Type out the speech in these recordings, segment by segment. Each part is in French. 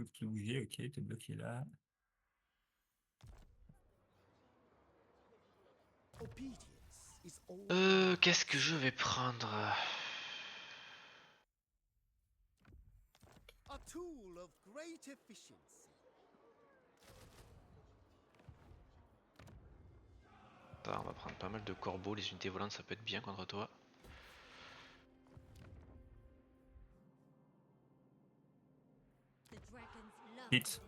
peux plus bouger, ok, t'es bloqué là. Qu'est-ce que je vais prendre? A tool of great efficiency. Attends, on va prendre pas mal de corbeaux, les unités volantes ça peut être bien contre toi. Vite.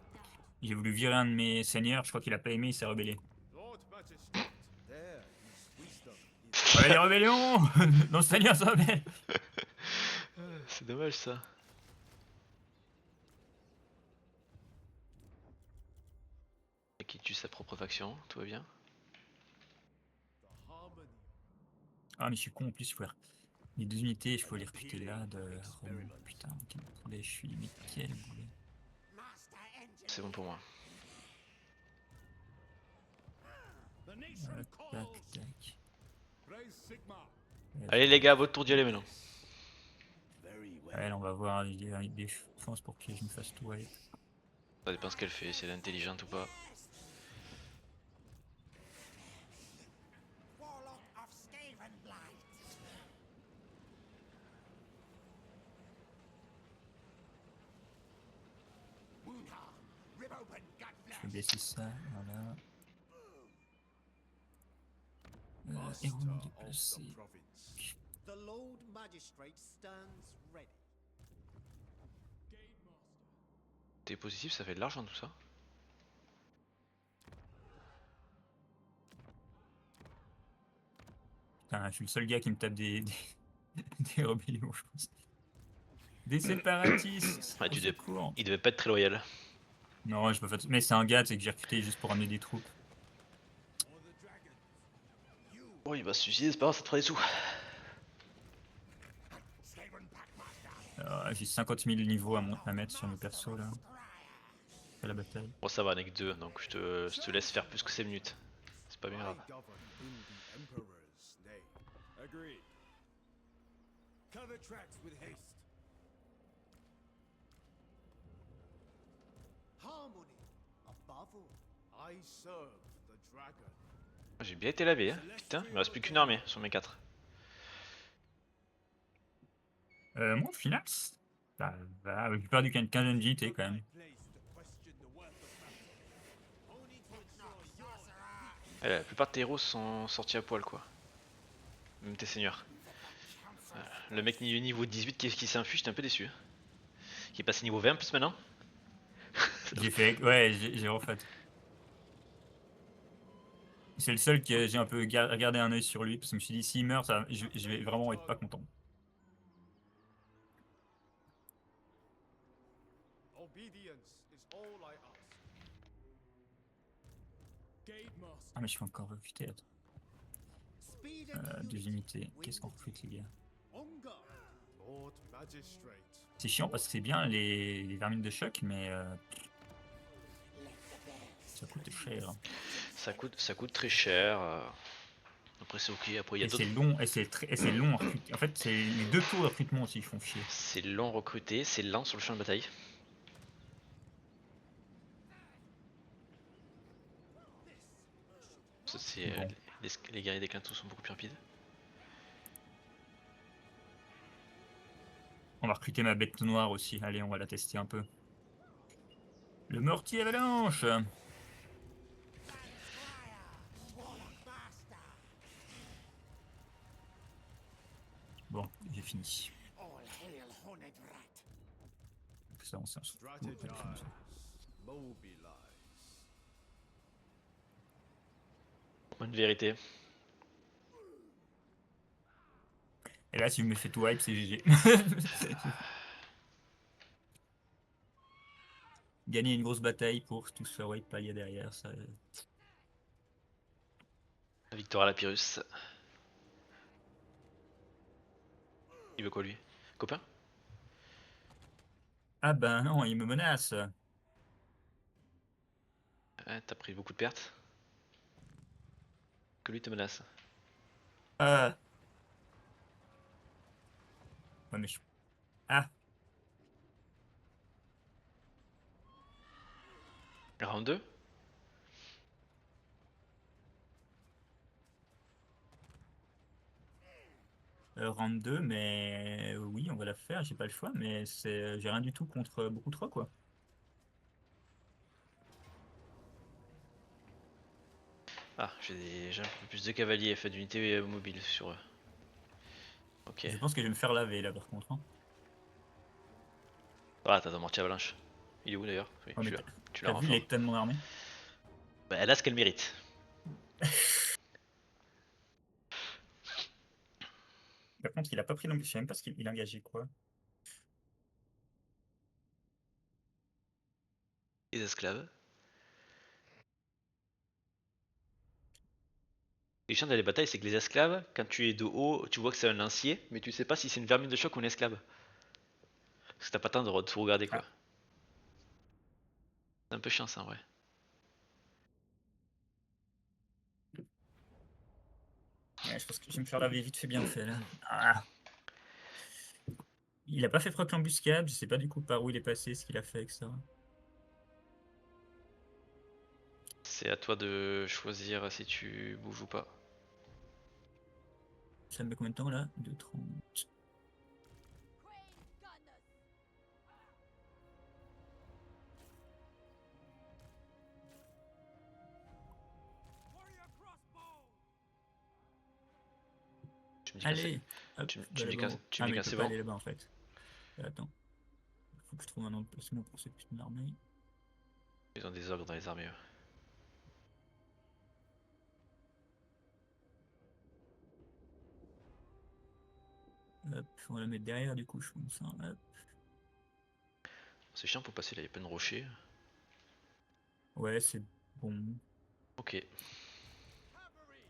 J'ai voulu virer un de mes seigneurs, je crois qu'il a pas aimé, il s'est rebellé. Lord Magistrate, there his wisdom Oh, les rébellions. Nos seigneurs se rebellent. C'est dommage ça. Qui tue sa propre faction, tout va bien. the harmony. Ah, mais je suis con en plus, frère. Les 2 unités, je peux les recruter là de Rome. Putain, quel boulet, je suis limite, quel boulet. C'est bon pour moi. The nation Tac, calls. tac. Praise Sigma. Allez les gars, à votre tour d'y aller maintenant. Very well. Ouais, là, on va voir avec des chances pour que je me fasse tout wipe. Ça dépend ce qu'elle fait, si elle est intelligente ou pas. Warlock of Skavenblight. Moonha, rip open Je Gutflesh. vais baisser ça, voilà. Master Héros of déplacé. the province. The Lord Magistrate stands ready. T'es positif, ça fait de l'argent tout ça. Putain, je suis le seul gars qui me tape des rébellions, je pense. Des séparatistes. Ouais, Au secours. il devait pas être très loyal. Non, je peux pas. Mais c'est un gars, c'est que j'ai recruté juste pour amener des troupes. Bon, il va se suicider, c'est pas grave, ça te fera des sous. J'ai 50 000 niveaux à mettre sur mes persos là. C'est la bataille. Bon, ça va, on est que 2, donc je te laisse faire plus que 5 minutes. C'est pas bien I grave. govern in the Emperor's name. Agreed. Cover tracks with haste. Harmony above all. I serve the dragon. J'ai bien été lavé, hein. Putain, il me reste plus qu'une armée sur mes 4. Moi, au final, ça va. J'ai perdu qu'une quinzaine d'unités quand même. La plupart de tes héros sont sortis à poil, quoi. Même tes seigneurs. Le mec niveau 18 qui s'infuge, j'étais un peu déçu. Qui est passé niveau 20 en plus maintenant. J'ai fait. Ouais, j'ai refait. C'est le seul que j'ai un peu regardé un œil sur lui parce que je me suis dit s'il meurt, ça, je vais vraiment être pas content. Obedience is all I ask. Gate Master. Ah mais je suis encore recruté. Attends. Speed and 2 unity unités. win Qu'est-ce qu'on the recrute les gars? On guard. Lord Magistrate. C'est chiant parce que c'est bien les vermines de choc, mais ça coûte cher. Ça coûte très cher. Après c'est ok, après il y a Et d'autres. c'est long, et c'est long à recruter. En fait, c'est les 2 tours de recrutement aussi, ils font chier. C'est long recruté, c'est lent sur le champ de bataille. Bon. Les guerriers des Clintos sont beaucoup plus rapides. On va recruter ma bête noire aussi. Allez, on va la tester un peu. Le mortier avalanche. Bon, j'ai fini. All hail Horned Rat. Ça, on s'en fout. Strategize. Mobilize. Bonne vérité. Et là, si je me fais tout wipe, c'est GG. Gagner une grosse bataille pour tout se faire wipe palier derrière, ça. Victoire à la Pyrrhus. Il veut quoi lui? Copain? Ah ben non, il me menace. T'as pris beaucoup de pertes? Que lui te menace? Ah. Ouais, mais je... Ah. Round 2. Round 2, mais oui, on va la faire, j'ai pas le choix, mais j'ai rien du tout contre beaucoup trop, quoi. Ah, j'ai un peu plus de cavaliers, fait d'unités mobiles sur eux. Ok. Je pense que je vais me faire laver là par contre, hein. Ah, t'as ton mortier avalanche. Il est où d'ailleurs? Oui, Ouais, mais tu l'as t'as vu renfort. l'état de mon armée? Bah, elle a ce qu'elle mérite. Par contre, il a pas pris l'engagement, je sais même pas ce qu'il a engagé, quoi. Les esclaves. Les chiens dans les batailles, c'est que les esclaves, quand tu es de haut, tu vois que c'est un lancier, mais tu sais pas si c'est une vermine de choc ou un esclave. Parce que t'as pas le temps de tout regarder quoi. Ah, C'est un peu chiant ça en vrai. ouais, je pense que je vais me faire laver vite fait bien fait là. Ah. Il a pas fait proc l'embuscade, je sais pas du coup par où il est passé, ce qu'il a fait, etc. C'est à toi de choisir si tu bouges ou pas. Ça me met combien de temps là? 2:30. Warrior crossbow! Tu me dis quand c'est. Allez! Hop, Tu, bah me dis là-bas en quand, haut. tu me Ah dis mais quand il peut c'est pas bon. aller là-bas en fait. Attends, faut que je trouve un emplacement pour cette putain d'armée. Ils ont des ogres dans les armées. Eux. Hop, on va la mettre derrière du coup, je pense. Hein. Hop. C'est chiant pour passer là, il y a plein de rochers. Ouais, c'est bon. Ok. Cavalry!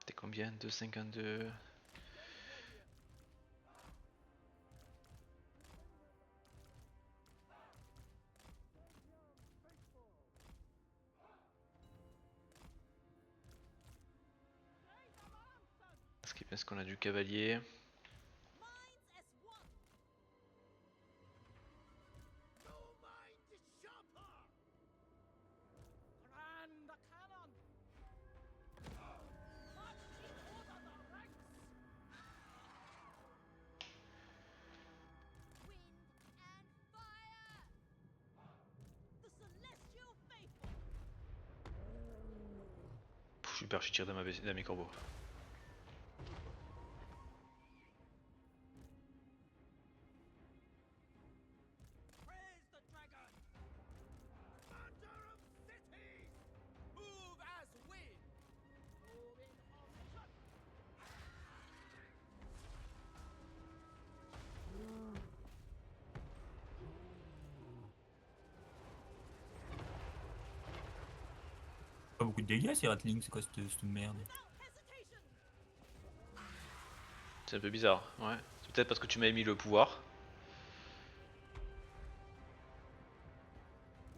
T'es combien? 2,52. Ce qui est bien, c'est qu'on a du cavalier. No mind the sharper! Grand cannon! March in order the ranks! Wind and fire! The celestial faithful! Pff, super, je tire dans mes corbeaux. Praise the dragon! Commander of cities! Move as wind! Move in formation! Pas beaucoup de dégâts ces Ratling, c'est quoi cette merde? Without hesitation! C'est un peu bizarre, ouais. C'est peut-être parce que tu m'avais mis le pouvoir.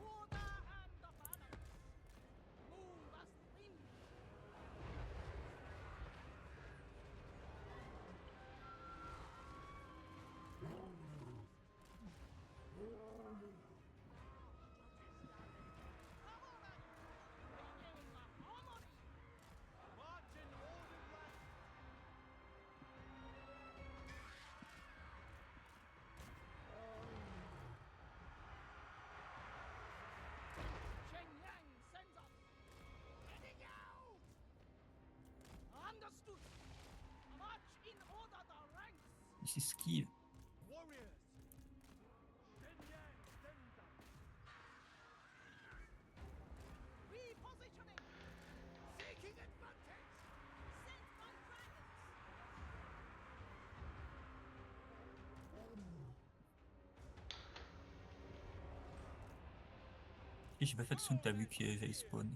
Order and the balance! Move as wind! March in ordered ranks! Shenyang sends us! Heading out! Understood! March in order the ranks! Il s'esquive. Warriors! Shenyang sends us! Repositioning! Seeking advantage! Sent by dragons! Et j'ai pas fait attention que t'as vu que j'allais spawn.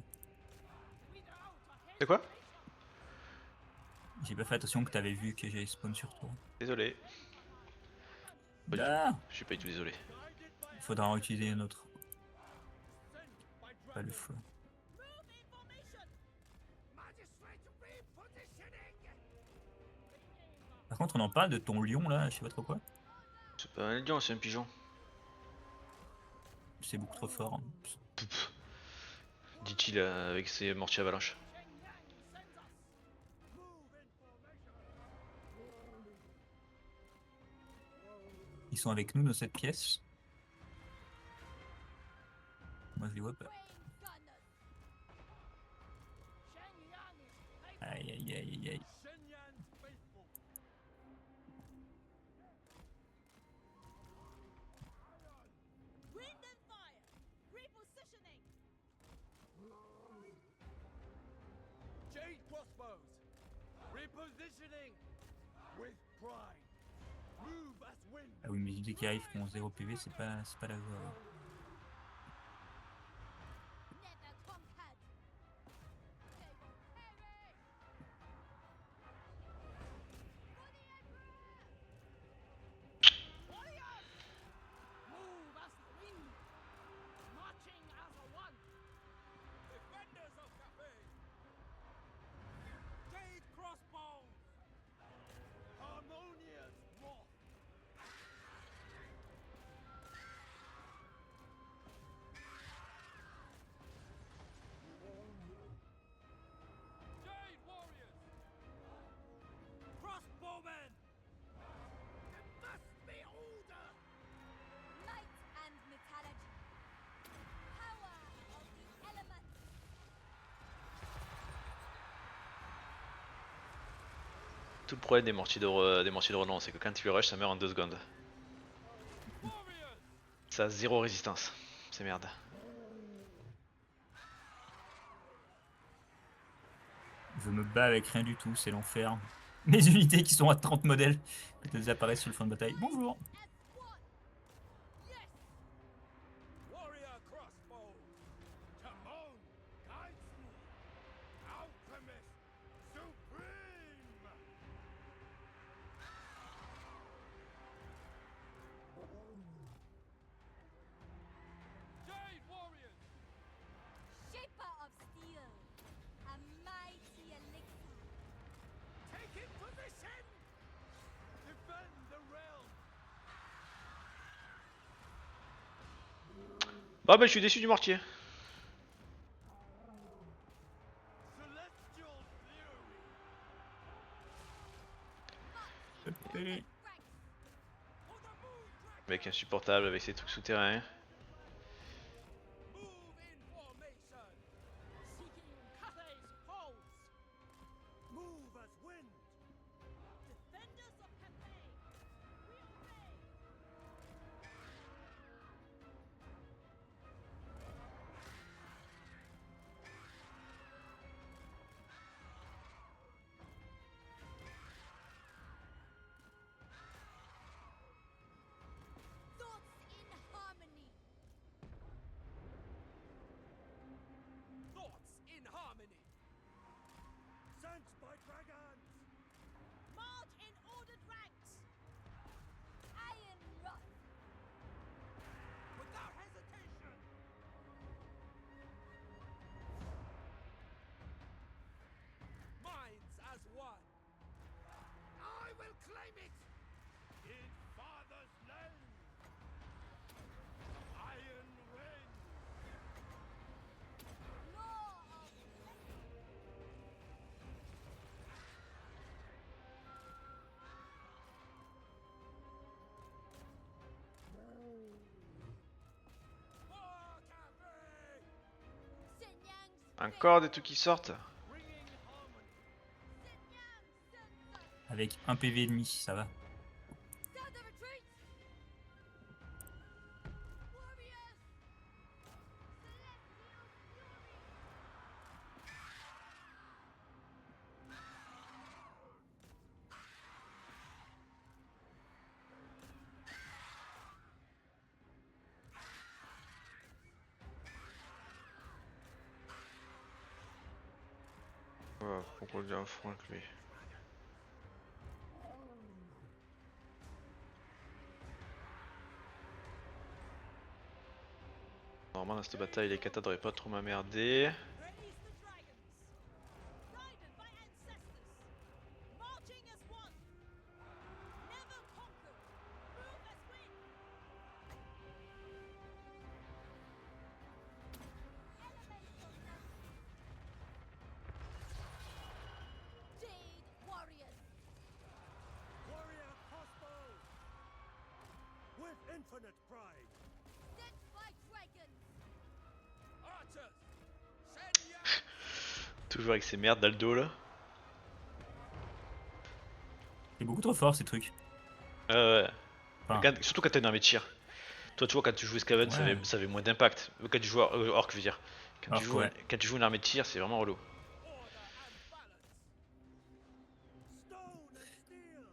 C'est quoi? J'ai pas fait attention que t'avais vu que j'allais spawn sur toi. Désolé. Pas du tout. Ah, Je suis pas du tout désolé. il faudra en utiliser un autre. Pas le feu. Move in formation. Magistrate repositioning! Par contre, on en parle de ton lion là, je sais pas trop quoi. C'est pas un lion, c'est un pigeon. C'est beaucoup trop fort. Dit-il avec ses mortiers avalanches. Ils sont avec nous dans cette pièce. Moi je les vois pas. Aïe aïe aïe aïe aïe. Wind and fire. Repositioning. Jade crossbows. Repositioning. With pride. Move as wind. Ah oui, mais dès qu'ils arrivent qui ont 0 PV, c'est pas la joie. Never conquered. They will perish. For the Emperor. Warriors, move as the wind. Marching as a one. Defenders of Cafe. Jade crossbows. Harmonious moth. Jade warriors. Crossbowmen. There must be order! Might and metallurgy. Power of the elements. Tout le problème des mortiers de relance, c'est que quand tu le rush, ça meurt en 2 secondes. Warriors. Ça a 0 résistance. C'est merde. Je me bats avec rien du tout, c'est l'enfer. Mes unités qui sont à 30 modèles, quand elles apparaissent sur le front de bataille. Bonjour. As one. Yes. Warrior crossbow. Timon guides me. Alchemist supreme. Jade warriors. Shaper of steel. A mighty elixir. Taking position! Defend the realm. Ah bah je suis déçu du mortier. Celestial fury. Et- For the moon dragon. Mec insupportable avec ses trucs souterrains. Move in formation. Seeking Cathay's foes. Move as wind. Defenders of Cathay. We obey. Thoughts in harmony. Thoughts in harmony. Sent by dragons. March in ordered ranks. Iron Wrath. Without hesitation. Minds as one. I will claim it! In father's name. Iron wind. Law of blessing. War cafe. Shenyang's Encore des trucs qui sortent. Bringing harmony. Shenyang Sensa. Avec un PV et demi, ça va. Stand the retreat. Warriors. Celestial fury. Pourquoi il y a un front avec lui? Normalement dans cette bataille les katas devraient pas trop m'emmerder. Praise the dragons. Guided by ancestors. Marching as one. Never conquered. Move as win. Jade warriors. Warrior crossbow! With infinite pride! Sent by dragons. Archers! Send your Toujours avec ces merdes d'Aldo là. C'est beaucoup trop fort ces trucs. Ouais. Enfin, Surtout quand t'as une armée de tir. Toi tu vois quand tu joues Skaven Ouais. ça avait moins d'impact. Quand tu joues Orc je veux dire. Orc, ouais. Quand tu joues une armée de tir c'est vraiment relou. order and balance! Stone and steel!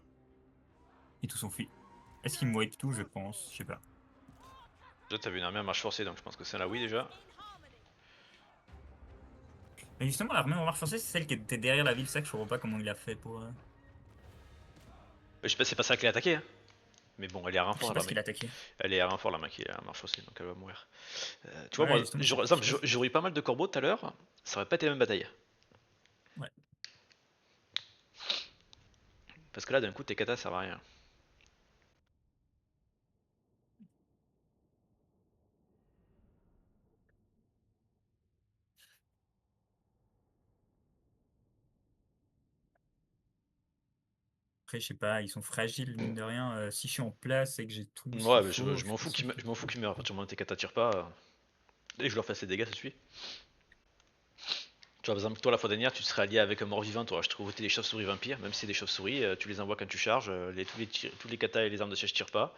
Et tout s'enfuit. Est-ce qu'il me wipe tout? Je pense. Je sais pas. Déjà t'avais une armée à marche forcée donc je pense que celle-là oui déjà. In harmony. Mais justement, l'armée en marche forcée, c'est celle qui était derrière la ville. C'est ça que je comprends pas comment il a fait pour. Je sais pas c'est pas ça qu'elle a attaqué hein. Mais bon elle est à Je renfort sais la pas ce qu'il a main. attaqué. Elle est à renfort la main qui est à marche forcée donc elle va mourir. Tu vois Ouais, moi justement, par exemple j'aurais eu pas mal de corbeaux tout à l'heure. Ça aurait pas été la même bataille. Ouais. Parce que là d'un coup tes katas servent à rien. Après, je sais pas, ils sont fragiles, mine de rien. Si je suis en place et que j'ai tout ce Ouais qu'il mais faut, je m'en suis fous pas sûr je m'en fous qu'ils meurent à partir du moment où tes katas tirent pas. Et je leur fasse les dégâts ça suffit. Tu vois, par exemple, toi, la fois dernière, tu serais allié avec un mort-vivant, toi. Je te voté des chauves-souris vampires, même si c'est des chauves-souris, tu les envoies quand tu charges, tous les katas et les armes de siège tirent pas.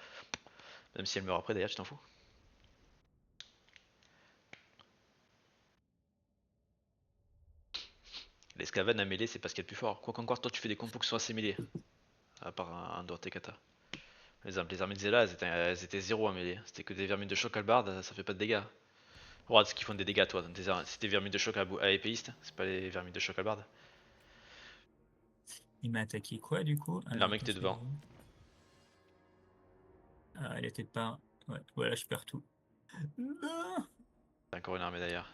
Même si elles meurent après, d'ailleurs, tu t'en fous. Les Skaven à mêlée, c'est pas ce qu'il y a de plus fort. Quoi qu'encore, toi, tu fais des compos qui sont assez mêlés. À part un dehors de tes katas. Par exemple, les armées de Zela, elles étaient 0 à mêlée. C'était que des vermines de choc halberd, ça fait pas de dégâts. Regarde ce qu'ils font des dégâts, toi. C'est des vermines de choc à épéiste, c'est pas les vermines de choc halberd. il m'a attaqué quoi du coup? L'armée qui Attends, était c'est devant. où? Ah, elle était pas. Ouais, voilà, je perds tout. Non. T'as encore une armée d'ailleurs.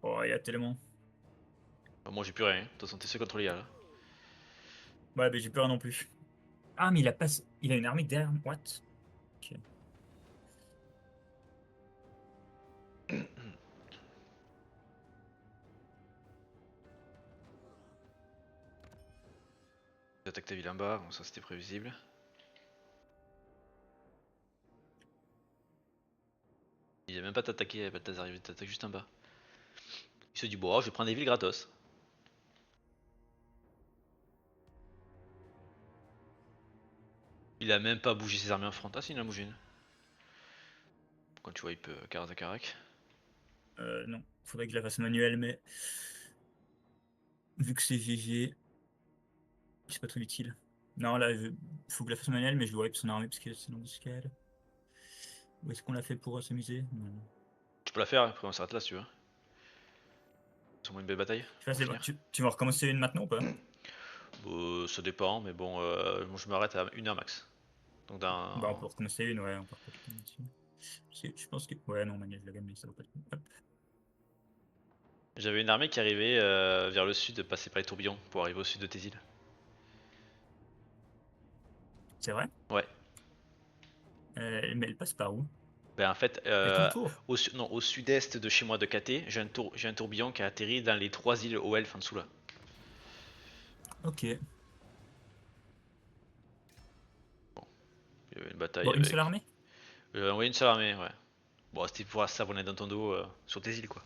Oh, il y a tellement. Bah, moi, j'ai plus rien. De toute façon, t'es seul contre les gars là. Ouais, mais j'ai peur non plus. Ah, mais il a pas. Il a une armée derrière. What? Ok. J'attaque ta ville en bas, bon, ça c'était prévisible. Il va même pas t'attaquer, Balthazar, il t'attaque juste en bas. Il se dit, bon, je vais prendre des villes gratos. Il a même pas bougé ses armées en front. Ah, si, il en a bougé une. Quand tu vois, il peut Karaz à Karak. Non, faudrait que je la fasse manuelle, mais. Vu que c'est GG, c'est pas très utile. Non, là, il faut que je la fasse manuelle, mais je dois wipe son armée parce que c'est non-discal. Où est-ce qu'on l'a fait pour s'amuser? Non. Tu peux la faire, après on s'arrête là si tu veux. C'est au moins une belle bataille. Je sais pas, Pour finir. tu vas recommencer une maintenant ou pas? Ça dépend, mais bon, moi je m'arrête à 1 heure max. Donc dans. Bah, on peut recommencer une, ouais, on peut recommencer là-dessus. Je pense que. Ouais, non, manuel, je la gagne, mais ça vaut pas le coup. Hop. J'avais une armée qui arrivait vers le sud, passer par les tourbillons pour arriver au sud de tes îles. C'est vrai? Ouais. Mais elle passe par où? Ben en fait, Elle contourne. non, au sud-est de chez moi de KT, j'ai un tourbillon qui a atterri dans les 3 îles au Elf en dessous là. Ok. Il y avait une bataille Bon, une avec. seule armée? Ouais, une seule armée, ouais. Bon, c'était pour savonner dans ton dos sur tes îles quoi.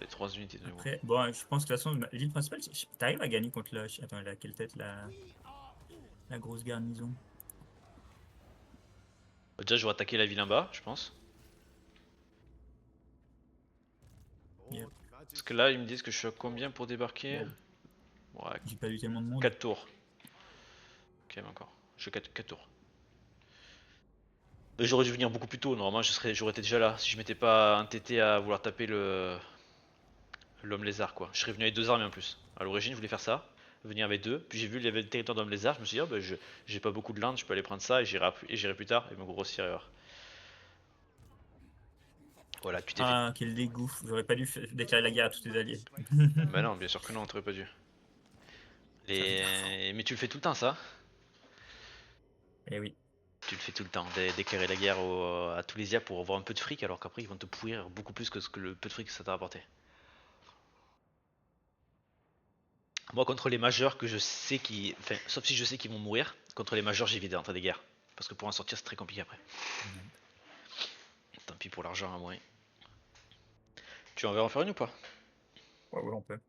Les 3 unités de nouveau. Après, bon, je pense que de toute façon, l'île principale, t'arrives à gagner contre la. Attends, elle a quelle tête la grosse garnison? Déjà, j'aurais attaqué la ville en bas, je pense. Yep. Parce que là, ils me disent que je suis à combien pour débarquer? Wow. Ouais, J'ai pas eu tellement de monde. 4 tours. Ok, mais encore. Je suis 4 tours. Mais j'aurais dû venir beaucoup plus tôt, normalement j'aurais été déjà là. Si je m'étais pas entêté à vouloir taper l'homme lézard quoi. Je serais venu avec 2 armées en plus. À l'origine je voulais faire ça, venir avec 2, puis j'ai vu il y avait le territoire d'homme lézard, je me suis dit oh, bah, j'ai pas beaucoup de land, je peux aller prendre ça et j'irai plus tard et me grossir ailleurs. Voilà, tu t'es fait. Ah, quel dégoût. J'aurais pas dû déclarer la guerre à tous tes alliés. Bah non, bien sûr que non, t'aurais pas dû. Ça Mais tu le fais tout le temps ça. Eh oui. Tu le fais tout le temps, déclarer la guerre à tous les IA pour avoir un peu de fric alors qu'après ils vont te pourrir beaucoup plus que ce que le peu de fric que ça t'a rapporté. Moi contre les majeurs que je sais qui. Enfin, sauf si je sais qu'ils vont mourir, contre les majeurs j'évite d'entrer des guerres. Parce que pour en sortir c'est très compliqué après. Tant pis pour l'argent à moins. Tu en veux en faire une ou pas? Ouais, ouais, on peut.